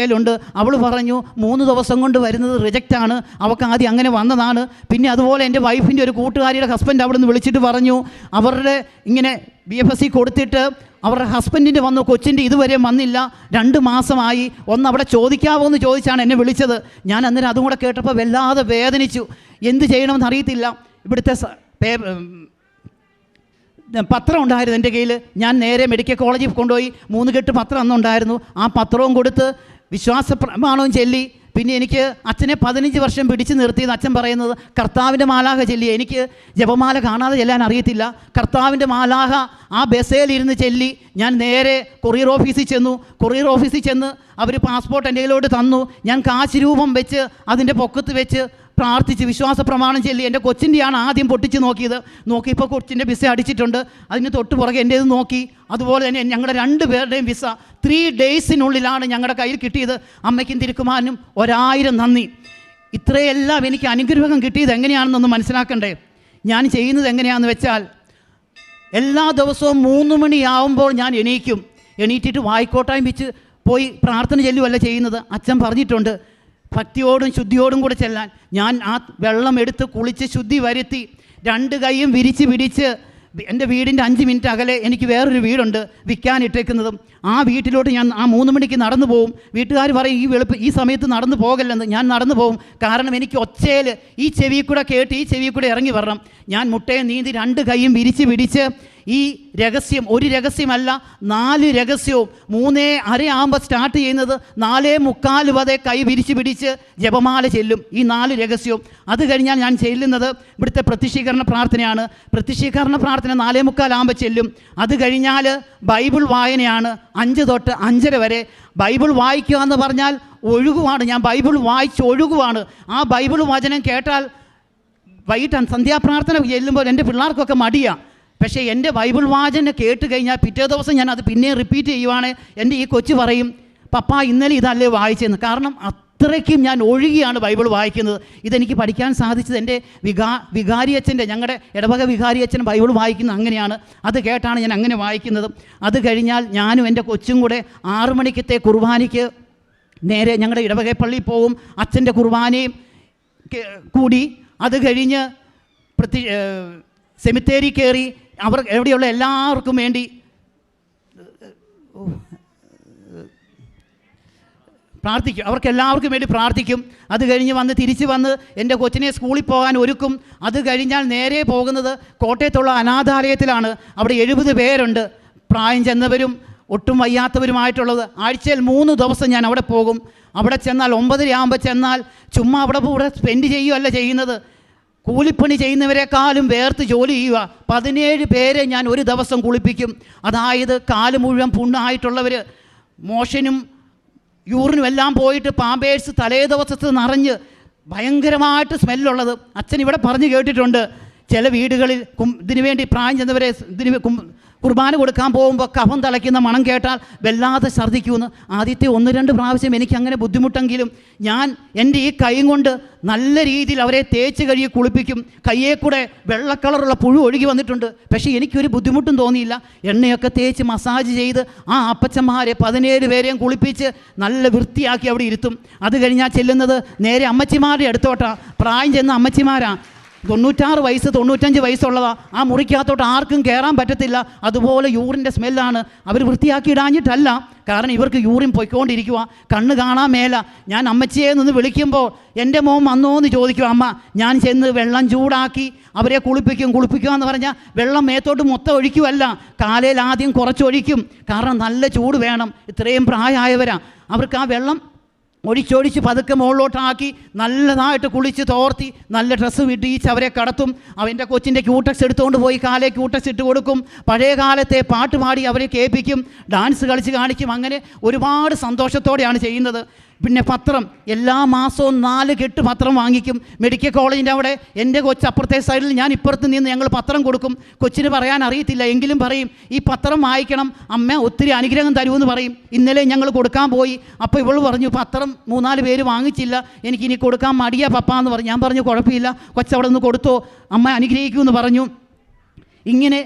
അവൾ പറഞ്ഞു 3 ദിവസം കൊണ്ട് വരുന്നത് റിജക്റ്റാണ്, അവൾക്ക് ആദ്യം അങ്ങനെ വന്നതാണ്. പിന്നെ അതുപോലെ എൻ്റെ വൈഫിൻ്റെ ഒരു കൂട്ടുകാരിയുടെ ഹസ്ബൻഡ് അവിടുന്ന് വിളിച്ചിട്ട് പറഞ്ഞു, അവരുടെ ഇങ്ങനെ BFSC കൊടുത്തിട്ട് അവരുടെ ഹസ്ബൻഡിൻ്റെ വന്നു, കൊച്ചിൻ്റെ ഇതുവരെ വന്നില്ല, 2 മാസമായി, ഒന്ന് അവിടെ ചോദിക്കാവോ എന്ന് ചോദിച്ചാണ് എന്നെ വിളിച്ചത്. ഞാൻ അന്നേരം അതും കൂടെ കേട്ടപ്പോൾ വല്ലാതെ വേദനിച്ചു. എന്ത് ചെയ്യണമെന്ന് അറിയത്തില്ല. ഇവിടുത്തെ പത്രം ഉണ്ടായിരുന്നു എൻ്റെ കയ്യിൽ. ഞാൻ നേരെ മെഡിക്കൽ കോളേജിൽ കൊണ്ടുപോയി 3 കെട്ട് പത്രം അന്നുണ്ടായിരുന്നു. ആ പത്രവും കൊടുത്ത് വിശ്വാസ പ്രമാണവും ചൊല്ലി. പിന്നെ എനിക്ക് അച്ഛനെ 15 വർഷം പിടിച്ചു നിർത്തിയത് അച്ഛൻ പറയുന്നത് കർത്താവിൻ്റെ മാലാഹ ചൊല്ലി. എനിക്ക് ജപമാല കാണാതെ ചെല്ലാൻ അറിയത്തില്ല. കർത്താവിൻ്റെ മാലാഹ ആ ബസ്സേലിരുന്ന് ചൊല്ലി. ഞാൻ നേരെ കൊറിയർ ഓഫീസിൽ ചെന്ന് അവർ പാസ്പോർട്ട് എൻ്റെ കയ്യിലോട്ട് തന്നു. ഞാൻ കാശ് രൂപം വെച്ച് അതിൻ്റെ പൊക്കത്ത് വെച്ച് പ്രാർത്ഥിച്ച് വിശ്വാസ പ്രമാണം ചൊല്ലി. എൻ്റെ കൊച്ചിൻ്റെയാണ് ആദ്യം പൊട്ടിച്ച് നോക്കിയപ്പോൾ കൊച്ചിൻ്റെ വിസ അടിച്ചിട്ടുണ്ട്. അതിന് തൊട്ട് പുറകെ എൻ്റേത് നോക്കി. അതുപോലെ തന്നെ ഞങ്ങളുടെ 2 പേരുടെയും വിസ 3 ഡേയ്സിനുള്ളിലാണ് ഞങ്ങളുടെ കയ്യിൽ കിട്ടിയത്. അമ്മയ്ക്കും തിരുക്കുമാരനും 1000 നന്ദി. ഇത്രയെല്ലാം എനിക്ക് അനുഗ്രഹം കിട്ടിയത് എങ്ങനെയാണെന്നൊന്ന് മനസ്സിലാക്കണ്ടേ. ഞാൻ ചെയ്യുന്നത് എങ്ങനെയാണെന്ന് വെച്ചാൽ, എല്ലാ ദിവസവും 3 മണിയാവുമ്പോൾ ഞാൻ എണീറ്റിട്ട് വായിക്കോട്ടായും വെച്ച് പോയി പ്രാർത്ഥന ചെല്ലുവല്ല ചെയ്യുന്നത്. അച്ഛൻ പറഞ്ഞിട്ടുണ്ട് ഭക്തിയോടും ശുദ്ധിയോടും കൂടെ ചെല്ലാൻ. ഞാൻ ആ വെള്ളം എടുത്ത് കുളിച്ച് ശുദ്ധി വരുത്തി 2 കൈയും വിരിച്ച് പിടിച്ച് എൻ്റെ വീടിൻ്റെ 5 മിനിറ്റ് അകലെ എനിക്ക് വേറൊരു വീടുണ്ട് വിൽക്കാനിട്ടേക്കുന്നതും. ആ വീട്ടിലോട്ട് ഞാൻ ആ 3 മണിക്ക് നടന്നു പോകും. വീട്ടുകാർ പറയും ഈ സമയത്ത് നടന്നു പോകല്ലെന്ന്. ഞാൻ നടന്നു പോകും. കാരണം എനിക്ക് ഒച്ചയിൽ ഈ ചെവി കൂടെ കേട്ട് ഈ ചെവി കൂടെ ഇറങ്ങി വരണം. ഞാൻ മുട്ടയെ നീന്തി 2 കൈയും വിരിച്ച് പിടിച്ച് ഈ രഹസ്യം, ഒരു രഹസ്യമല്ല 4 രഹസ്യവും 3:30 ആകുമ്പോൾ സ്റ്റാർട്ട് ചെയ്യുന്നത് 4:45 വരെ കൈ വിരിച്ച് പിടിച്ച് ജപമാല ചെല്ലും. ഈ 4 രഹസ്യവും. അത് കഴിഞ്ഞാൽ ഞാൻ ചെല്ലുന്നത് ഇവിടുത്തെ പ്രത്യക്ഷീകരണ പ്രാർത്ഥനയാണ്. പ്രത്യക്ഷീകരണ പ്രാർത്ഥന 4:45 ആകുമ്പോൾ ചെല്ലും. അത് കഴിഞ്ഞാൽ ബൈബിൾ വായനയാണ് 5 തൊട്ട് 5:30 വരെ. ബൈബിൾ വായിക്കുക എന്ന് പറഞ്ഞാൽ ഒഴുകുവാണ്. ഞാൻ ബൈബിൾ വായിച്ച് ഒഴുകുവാണ്. ആ ബൈബിൾ വചനം കേട്ടാൽ വൈകിട്ട് സന്ധ്യാപ്രാർത്ഥന ചെല്ലുമ്പോൾ എൻ്റെ പിള്ളേർക്കൊക്കെ മടിയാണ്. പക്ഷേ എൻ്റെ ബൈബിൾ വാചന കേട്ട് കഴിഞ്ഞാൽ പിറ്റേ ദിവസം ഞാൻ അത് പിന്നെയും റിപ്പീറ്റ് ചെയ്യുവാണ്. എൻ്റെ ഈ കൊച്ചു പറയും, പപ്പ ഇന്നലെ ഇതല്ലേ വായിച്ചെന്ന്. കാരണം അത്രയ്ക്കും ഞാൻ ഒഴുകിയാണ് ബൈബിൾ വായിക്കുന്നത്. ഇതെനിക്ക് പഠിക്കാൻ സാധിച്ചത് എൻ്റെ വികാരിയച്ഛൻ്റെ, ഞങ്ങളുടെ ഇടവക വികാരിയച്ഛൻ ബൈബിൾ വായിക്കുന്നത് അങ്ങനെയാണ്. അത് കേട്ടാണ് ഞാൻ അങ്ങനെ വായിക്കുന്നത്. അത് കഴിഞ്ഞാൽ ഞാനും എൻ്റെ കൊച്ചും കൂടെ 6 മണിക്കത്തെ കുർബാനയ്ക്ക് നേരെ ഞങ്ങളുടെ ഇടവക പള്ളിയിൽ പോകും. അച്ഛൻ്റെ കുർബാനയും കൂടി അത് കഴിഞ്ഞ് സെമിത്തേരി കയറി അവർ എവിടെയുള്ള എല്ലാവർക്കും വേണ്ടി പ്രാർത്ഥിക്കും. അവർക്കെല്ലാവർക്കും വേണ്ടി പ്രാർത്ഥിക്കും. അത് കഴിഞ്ഞ് തിരിച്ച് വന്ന് എൻ്റെ കൊച്ചിനെ സ്കൂളിൽ പോകാൻ ഒരുക്കും. അത് കഴിഞ്ഞാൽ നേരെ പോകുന്നത് കോട്ടയത്തുള്ള അനാഥാലയത്തിലാണ്. അവിടെ 70 പേരുണ്ട്, പ്രായം ചെന്നവരും ഒട്ടും വയ്യാത്തവരുമായിട്ടുള്ളത്. ആഴ്ചയിൽ 3 ദിവസം ഞാൻ അവിടെ പോകും. അവിടെ ചെന്നാൽ 9:30 ആകുമ്പോൾ ചെന്നാൽ ചുമ്മാ അവിടെ സ്പെൻഡ് ചെയ്യുകയല്ല ചെയ്യുന്നത്. കൂലിപ്പണി ചെയ്യുന്നവരെക്കാളും വേർത്ത് ജോലി ചെയ്യുക. 17 പേരെ ഞാൻ ഒരു ദിവസം കുളിപ്പിക്കും. അതായത് കാല് മുഴുവൻ പുണ്ണായിട്ടുള്ളവർ, മോഷനും യൂറിനും എല്ലാം പോയിട്ട് പാമ്പേഴ്സ് തലേ ദിവസത്ത് നിറഞ്ഞ് ഭയങ്കരമായിട്ട് സ്മെല്ലുള്ളത്. അച്ഛൻ ഇവിടെ പറഞ്ഞു കേട്ടിട്ടുണ്ട്, ചില വീടുകളിൽ ഇതിനു വേണ്ടി പ്രായം ചെന്നവരെ കുർബാന കൊടുക്കാൻ പോകുമ്പോൾ കഫം തളയ്ക്കുന്ന മണം കേട്ടാൽ വല്ലാതെ ഛർദ്ദിക്കുമെന്ന്. ആദ്യത്തെ 1-2 പ്രാവശ്യം എനിക്കങ്ങനെ ബുദ്ധിമുട്ടെങ്കിലും ഞാൻ എൻ്റെ ഈ കൈ കൊണ്ട് നല്ല രീതിയിൽ അവരെ തേച്ച് കഴുകി കുളിപ്പിക്കും. കയ്യെ കൂടെ വെള്ള കളറുള്ള പുഴു ഒഴുകി വന്നിട്ടുണ്ട്. പക്ഷേ എനിക്കൊരു ബുദ്ധിമുട്ടും തോന്നിയില്ല. എണ്ണയൊക്കെ തേച്ച് മസാജ് ചെയ്ത് ആ അപ്പച്ചന്മാരെ 17 പേരെയും കുളിപ്പിച്ച് നല്ല വൃത്തിയാക്കി അവിടെ ഇരുത്തും. അത് കഴിഞ്ഞാൽ ചെല്ലുന്നത് നേരെ അമ്മച്ചിമാരുടെ അടുത്തോട്ടാണ്. പ്രായം ചെന്ന അമ്മച്ചിമാരാണ്. 96 വയസ്സ് 95 വയസ്സുള്ളതാണ്. ആ മുറിക്കകത്തോട്ട് ആർക്കും കയറാൻ പറ്റത്തില്ല. അതുപോലെ യൂറിൻ്റെ സ്മെല്ലാണ്. അവർ വൃത്തിയാക്കി ഇടാഞ്ഞിട്ടല്ല, കാരണം ഇവർക്ക് യൂറിൻ പൊയ്ക്കൊണ്ടിരിക്കുക, കണ്ണ് കാണാൻ മേല. ഞാൻ അമ്മച്ചിയെ നിന്ന് വിളിക്കുമ്പോൾ എൻ്റെ മോൻ വന്നോ എന്ന് ചോദിക്കും അമ്മ. ഞാൻ ചെന്ന് വെള്ളം ചൂടാക്കി അവരെ കുളിപ്പിക്കുക എന്ന് പറഞ്ഞാൽ വെള്ളം മേത്തോട്ട് മൊത്തം ഒഴിക്കുമല്ല, കാലയിൽ ആദ്യം കുറച്ചൊഴിക്കും. കാരണം നല്ല ചൂട് വേണം. ഇത്രയും പ്രായമായവരാണ്. അവർക്ക് ആ വെള്ളം ഒഴിച്ചൊഴിച്ച് പതുക്കെ മുകളിലോട്ടാക്കി നല്ലതായിട്ട് കുളിച്ച് തോർത്തി നല്ല ഡ്രസ്സ് വിടിയിച്ച് അവരെ കടത്തും. അവൻ്റെ കൊച്ചിൻ്റെ ക്യൂട്ടക്സ് എടുത്തുകൊണ്ട് പോയി കാലേ ക്യൂട്ടക്സ് ഇട്ട് കൊടുക്കും. പഴയ കാലത്തെ പാട്ട് പാടി അവരെ കേൾപ്പിക്കും, ഡാൻസ് കളിച്ച് കാണിക്കും. അങ്ങനെ ഒരുപാട് സന്തോഷത്തോടെയാണ് ചെയ്യുന്നത്. പിന്നെ പത്രം എല്ലാ മാസവും 4 കെട്ട് പത്രം വാങ്ങിക്കും. മെഡിക്കൽ കോളേജിൻ്റെ അവിടെ എൻ്റെ കൊച്ച് അപ്പുറത്തെ സൈഡിൽ, ഞാൻ ഇപ്പുറത്ത് നിന്ന് ഞങ്ങൾ പത്രം കൊടുക്കും. കൊച്ചിന് പറയാൻ അറിയത്തില്ല എങ്കിലും പറയും, ഈ പത്രം വായിക്കണം അമ്മ, ഒത്തിരി അനുഗ്രഹം തരുമെന്ന് പറയും. ഇന്നലെ ഞങ്ങൾ കൊടുക്കാൻ പോയി. അപ്പോൾ ഇവൾ പറഞ്ഞു, പത്രം 3-4 പേര് വാങ്ങിച്ചില്ല, എനിക്കിനി കൊടുക്കാൻ മടിയാ പപ്പ എന്ന് പറഞ്ഞു. ഞാൻ പറഞ്ഞു, കുഴപ്പമില്ല, കൊച്ചവിടെ നിന്ന് കൊടുത്തോ, അമ്മ അനുഗ്രഹിക്കുമെന്ന് പറഞ്ഞു. ഇങ്ങനെ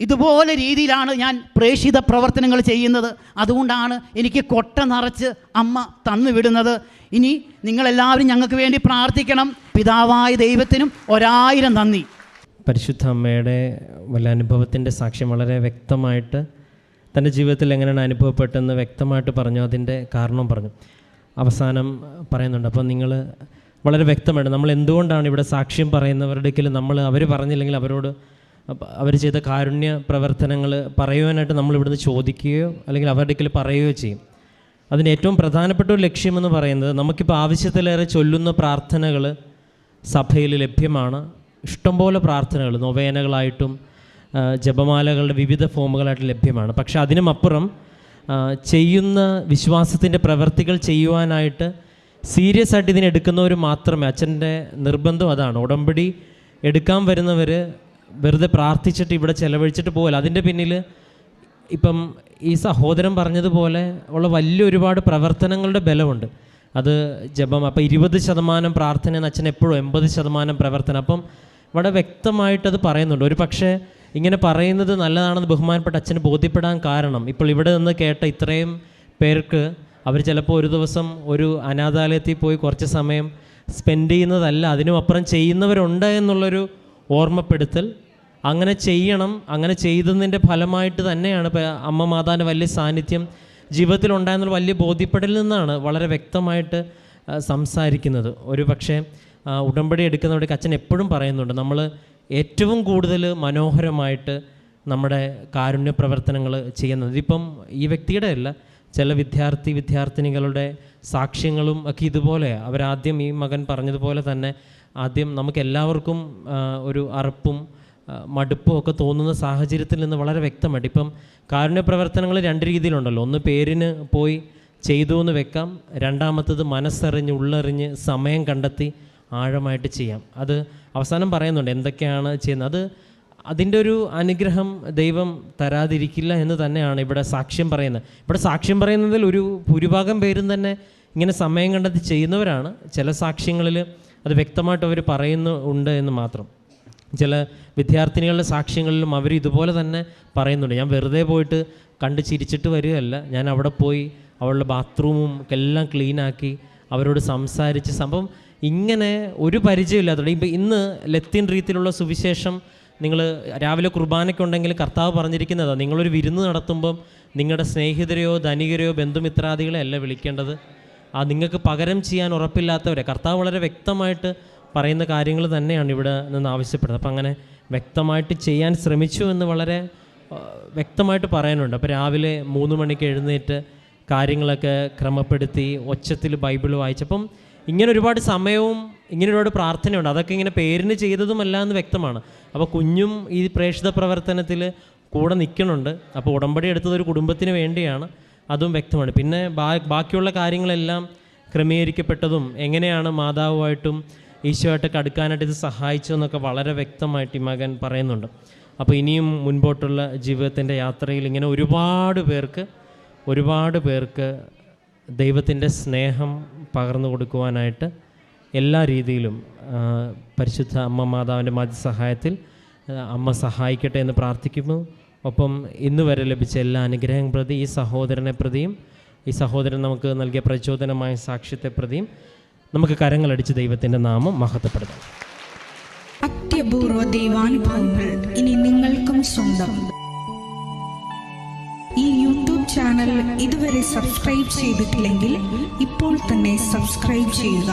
ഇതുപോലെ രീതിയിലാണ് ഞാൻ പ്രേക്ഷിത പ്രവർത്തനങ്ങൾ ചെയ്യുന്നത്. അതുകൊണ്ടാണ് എനിക്ക് കൊട്ട നിറച്ച് അമ്മ തന്നു വിടുന്നത്. ഇനി നിങ്ങളെല്ലാവരും ഞങ്ങൾക്ക് വേണ്ടി പ്രാർത്ഥിക്കണം. പിതാവായ ദൈവത്തിനും 1000 നന്ദി. പരിശുദ്ധ അമ്മയുടെ വല്ല അനുഭവത്തിൻ്റെ സാക്ഷ്യം വളരെ വ്യക്തമായിട്ട് തൻ്റെ ജീവിതത്തിൽ എങ്ങനെയാണ് അനുഭവപ്പെട്ടെന്ന് വ്യക്തമായിട്ട് പറഞ്ഞു, അതിൻ്റെ കാരണം പറഞ്ഞു, അവസാനം പറയുന്നുണ്ട്. അപ്പോൾ നിങ്ങൾ വളരെ വ്യക്തമായിട്ട് നമ്മൾ എന്തുകൊണ്ടാണ് ഇവിടെ സാക്ഷ്യം പറയുന്നവരുടെ നമ്മൾ അവർ പറഞ്ഞില്ലെങ്കിൽ അവരോട് അവർ ചെയ്ത കാരുണ്യ പ്രവർത്തനങ്ങൾ പറയുവാനായിട്ട് നമ്മളിവിടുന്ന് ചോദിക്കുകയോ അല്ലെങ്കിൽ അവരുടെ പറയുകയോ ചെയ്യും. അതിന് ഏറ്റവും പ്രധാനപ്പെട്ട ഒരു ലക്ഷ്യമെന്ന് പറയുന്നത്, നമുക്കിപ്പോൾ ആവശ്യത്തിലേറെ ചൊല്ലുന്ന പ്രാർത്ഥനകൾ സഭയിൽ ലഭ്യമാണ്. ഇഷ്ടംപോലെ പ്രാർത്ഥനകൾ നൊവേനകളായിട്ടും ജപമാലകളുടെ വിവിധ ഫോമുകളായിട്ട് ലഭ്യമാണ്. പക്ഷേ അതിനുമപ്പുറം ചെയ്യുന്ന വിശ്വാസത്തിൻ്റെ പ്രവർത്തികൾ ചെയ്യുവാനായിട്ട് സീരിയസ് ആയിട്ട് ഇതിനെടുക്കുന്നവർ മാത്രമേ, അച്ഛൻ്റെ നിർബന്ധം അതാണ്, ഉടമ്പടി എടുക്കാൻ വരുന്നവർ വെറുതെ പ്രാർത്ഥിച്ചിട്ട് ഇവിടെ ചിലവഴിച്ചിട്ട് പോകല. അതിൻ്റെ പിന്നിൽ ഇപ്പം ഈ സഹോദരൻ പറഞ്ഞതുപോലെ ഉള്ള ഒരുപാട് പ്രവർത്തനങ്ങളുടെ ബലമുണ്ട്. അത് ജപം, അപ്പോൾ 20% പ്രാർത്ഥന എന്ന് അച്ഛൻ എപ്പോഴും 80% പ്രവർത്തനം. അപ്പം വളരെ വ്യക്തമായിട്ടത് പറയുന്നുണ്ട്. ഒരു പക്ഷേ ഇങ്ങനെ പറയുന്നത് നല്ലതാണെന്ന് ബഹുമാനപ്പെട്ട അച്ഛന് ബോധ്യപ്പെടാൻ കാരണം, ഇപ്പോൾ ഇവിടെ നിന്ന് കേട്ട ഇത്രയും പേർക്ക് അവർ ചിലപ്പോൾ ഒരു ദിവസം ഒരു അനാഥാലയത്തിൽ പോയി കുറച്ച് സമയം സ്പെൻഡ് ചെയ്യുന്നതല്ല, അതിനുമപ്പുറം ചെയ്യുന്നവരുണ്ട് എന്നുള്ളൊരു ഓർമ്മപ്പെടുത്തൽ അങ്ങനെ ചെയ്യണം. അങ്ങനെ ചെയ്തതിൻ്റെ ഫലമായിട്ട് തന്നെയാണ് ഇപ്പോൾ അമ്മ മാതാവിൻ്റെ വലിയ സാന്നിധ്യം ജീവിതത്തിൽ ഉണ്ടായെന്നുള്ള വലിയ ബോധ്യപ്പെടലിൽ നിന്നാണ് വളരെ വ്യക്തമായിട്ട് സംസാരിക്കുന്നത്. ഒരു പക്ഷേ ഉടമ്പടി എടുക്കുന്നവരുടെ അച്ഛൻ എപ്പോഴും പറയുന്നുണ്ട്, നമ്മൾ ഏറ്റവും കൂടുതൽ മനോഹരമായിട്ട് നമ്മുടെ കാരുണ്യ പ്രവർത്തനങ്ങൾ ചെയ്യുന്നത്. ഇതിപ്പം ഈ വ്യക്തിയുടെ അല്ല, ചില വിദ്യാർത്ഥിനികളുടെ സാക്ഷ്യങ്ങളും ഒക്കെ ഇതുപോലെ. അവരാദ്യം ഈ മകൻ പറഞ്ഞതുപോലെ തന്നെ ആദ്യം നമുക്കെല്ലാവർക്കും ഒരു അറപ്പും മടുപ്പും ഒക്കെ തോന്നുന്ന സാഹചര്യത്തിൽ നിന്ന് വളരെ വ്യക്തമായിട്ട് ഇപ്പം കാരുണ്യ പ്രവർത്തനങ്ങൾ 2 രീതിയിലുണ്ടല്ലോ. ഒന്ന് പേരിന് പോയി ചെയ്തു എന്ന് വെക്കാം, രണ്ടാമത്തത് മനസ്സറിഞ്ഞ് ഉള്ളറിഞ്ഞ് സമയം കണ്ടെത്തി ആഴമായിട്ട് ചെയ്യാം. അത് അവസാനം പറയുന്നുണ്ട് എന്തൊക്കെയാണ് ചെയ്യുന്നത്. അതിൻ്റെ ഒരു അനുഗ്രഹം ദൈവം തരാതിരിക്കില്ല എന്ന് തന്നെയാണ് ഇവിടെ സാക്ഷ്യം പറയുന്നത്. ഇവിടെ സാക്ഷ്യം പറയുന്നതിൽ ഒരു ഭൂരിഭാഗം പേരും തന്നെ ഇങ്ങനെ സമയം കണ്ടെത്തി ചെയ്യുന്നവരാണ്. ചില സാക്ഷ്യങ്ങളിൽ അത് വ്യക്തമായിട്ട് അവർ പറയുന്നുണ്ട് എന്ന് മാത്രം. ചില വിദ്യാർത്ഥിനികളുടെ സാക്ഷ്യങ്ങളിലും അവർ ഇതുപോലെ തന്നെ പറയുന്നുണ്ട്, ഞാൻ വെറുതെ പോയിട്ട് കണ്ട് ചിരിച്ചിട്ട് വരികയല്ല, ഞാൻ അവിടെ പോയി അവളുടെ ബാത്റൂമും എല്ലാം ക്ലീനാക്കി അവരോട് സംസാരിച്ച് സംഭവം ഇങ്ങനെ ഒരു പരിചയമില്ലാത്തതുകൊണ്ട്. ഇപ്പം ഇന്ന് ലത്തീൻ രീതിയിലുള്ള സുവിശേഷം നിങ്ങൾ രാവിലെ കുർബാനയ്ക്കുണ്ടെങ്കിൽ കർത്താവ് പറഞ്ഞിരിക്കുന്നതാണ്, നിങ്ങളൊരു വിരുന്ന് നടത്തുമ്പം നിങ്ങളുടെ സ്നേഹിതരെയോ ധനികരെയോ ബന്ധുമിത്രാദികളെ അല്ല വിളിക്കേണ്ടത്, നിങ്ങൾക്ക് പകരം ചെയ്യാൻ ഉറപ്പില്ലാത്തവരെ. കർത്താവ് വളരെ വ്യക്തമായിട്ട് പറയുന്ന കാര്യങ്ങൾ തന്നെയാണ് ഇവിടെ നിന്ന് ആവശ്യപ്പെടുന്നത്. അപ്പം അങ്ങനെ വ്യക്തമായിട്ട് ചെയ്യാൻ ശ്രമിച്ചു എന്ന് വളരെ വ്യക്തമായിട്ട് പറയാനുണ്ട്. അപ്പോൾ രാവിലെ 3 മണിക്ക് എഴുന്നേറ്റ് കാര്യങ്ങളൊക്കെ ക്രമപ്പെടുത്തി ഒച്ചത്തിൽ ബൈബിൾ വായിച്ചപ്പം ഇങ്ങനെ ഒരുപാട് സമയവും ഇങ്ങനെ ഒരുപാട് പ്രാർത്ഥനയുണ്ട്. അതൊക്കെ ഇങ്ങനെ പേരിന് ചെയ്തതുമല്ല എന്ന് വ്യക്തമാണ്. അപ്പോൾ കുഞ്ഞും ഈ പ്രേക്ഷിത പ്രവർത്തനത്തിൽ കൂടെ നിൽക്കണുണ്ട്. അപ്പോൾ ഉടമ്പടി എടുത്തത് ഒരു കുടുംബത്തിന് വേണ്ടിയാണ്, അതും വ്യക്തമാണ്. പിന്നെ ബാക്കിയുള്ള കാര്യങ്ങളെല്ലാം ക്രമീകരിക്കപ്പെട്ടതും എങ്ങനെയാണ് മാതാവുമായിട്ടും ഈശോയായിട്ടൊക്കെ അടുക്കാനായിട്ട് ഇത് സഹായിച്ചതെന്നൊക്കെ വളരെ വ്യക്തമായിട്ട് ഈ മകൻ പറയുന്നുണ്ട്. അപ്പോൾ ഇനിയും മുൻപോട്ടുള്ള ജീവിതത്തിൻ്റെ യാത്രയിൽ ഇങ്ങനെ ഒരുപാട് പേർക്ക് ദൈവത്തിൻ്റെ സ്നേഹം പകർന്നു കൊടുക്കുവാനായിട്ട് എല്ലാ രീതിയിലും പരിശുദ്ധ അമ്മ മാതാവിൻ്റെ സഹായത്തിൽ അമ്മ സഹായിക്കട്ടെ എന്ന് പ്രാർത്ഥിക്കുന്നു. ഒപ്പം ഇന്ന് വരെ ലഭിച്ച എല്ലാ അനുഗ്രഹം പ്രതി ഈ സഹോദരനെ പ്രതിയും ഈ സഹോദരൻ നമുക്ക് നൽകിയ പ്രചോദനമായ സാക്ഷ്യത്തെ പ്രതിയും നമുക്ക് കരങ്ങളടിച്ച് ദൈവത്തിൻ്റെ നാമം മഹത്വപ്പെടുത്താം. അത്യപൂർവ ദൈവാനുഭവങ്ങൾ ഇനി നിങ്ങൾക്കും സ്വന്തം. ഈ യൂട്യൂബ് ചാനൽ ഇതുവരെ സബ്സ്ക്രൈബ് ചെയ്തിട്ടില്ലെങ്കിൽ ഇപ്പോൾ തന്നെ സബ്സ്ക്രൈബ് ചെയ്യുക.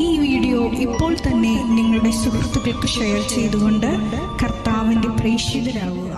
ഈ വീഡിയോ ഇപ്പോൾ തന്നെ നിങ്ങളുടെ സുഹൃത്തുക്കൾക്ക് ഷെയർ ചെയ്തുകൊണ്ട് കർത്താവിൻ്റെ പ്രേക്ഷിതരാകുക.